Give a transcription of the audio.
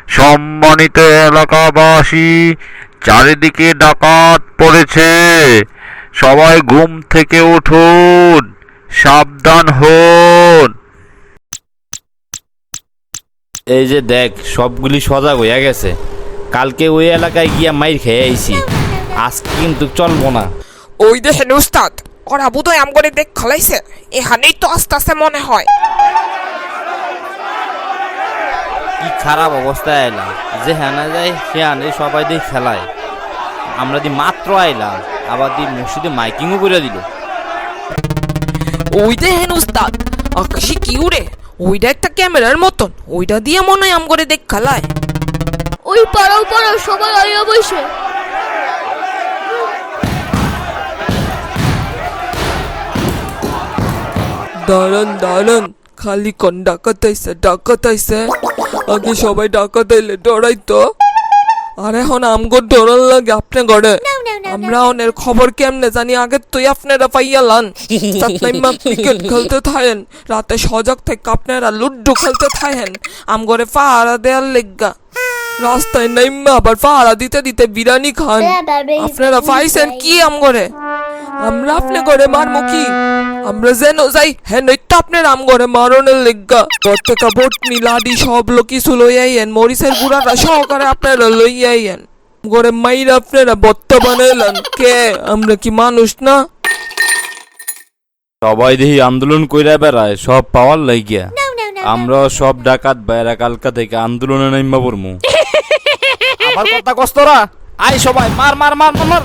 সম্মানিত এলাকাবাসী, চারিদিকে ডাকাত পড়েছে, সবাই ঘুম থেকে উঠুন, সাবধান হন। এই যে দেখ, সবগুলি সজাগ হইয়া গেছে। কালকে ওই এলাকায় গিয়া মাইর খেয়ে আইছি, আজকে কিন্তু চলবো না। ওই দেখেন উস্তাদ, ওরা বোধহয় আম করে দেখ খালাইছে, এখানেই তো আস্তে আস্তে মনে হয়। কি খারাপ অবস্থায় আইলাম, যে হানা যায় সে হানে সবাই দিয়ে খেলায়। আমরা দি মাত্র আইলাম, আবার দি মসজিদে মাইকিংও করে দিল। ওই দেখেন উস্তাদ, আকাশে কি উড়ে, ওইটা একটা ক্যামেরার মতন, ওইটা দিয়ে মনে হয় আম করে দেখ খালায়। ওই পাড়াও পাড়াও সবাই আইয়া বসে। দাঁড়ান দাঁড়ান, খালি কোন ডাকাত আইছে, ডাকাত আইছে। আগে সবাই ডাকাত আইলে ডরাইতো, আর এখন আমগর ডরার লাগে আপনি গড়ে। আমরা অনের খবর কেমনে জানি, আগে তুই আপনারা পাইয়ালান। চাতনাইমা ক্রিকেট খেলতে থাকেন, রাতে সজাগ থেকে আপনারা লুড্ডু খেলতে থাকেন, আমগরে পাহারা দেয়ার লেগা। রাস্তায় নাইমা আবার পাহারা দিতে দিতে বিরিয়ানি খান। আপনারা পাইছেন কি আমগরে? আমরা আপনি ঘরে মারমু কি? আমরা যেন যাই হ্যাঁ নইটা আপনার আম ঘরে মারণের লেগা। প্রত্যেকটা বটনি লাডি সব লোক কিছু লই আইয়েন, মরিচের গুঁড়াটা সহকারে আপনারা লই আইয়েন। ঘরে মাইরা আপনারা বত্তা বানাইলেন কে? আমরা কি মানুষ না? সবাই দেখি আন্দোলন কইরা বেড়ায় সব পাওয়ার লাগিয়া। আমরা সব ডাকাত বাইরা কালকা থেকে আন্দোলনে নাইমা পড়মু। আবার কথা কস্তরা, আই সবাই মার মার মার মার।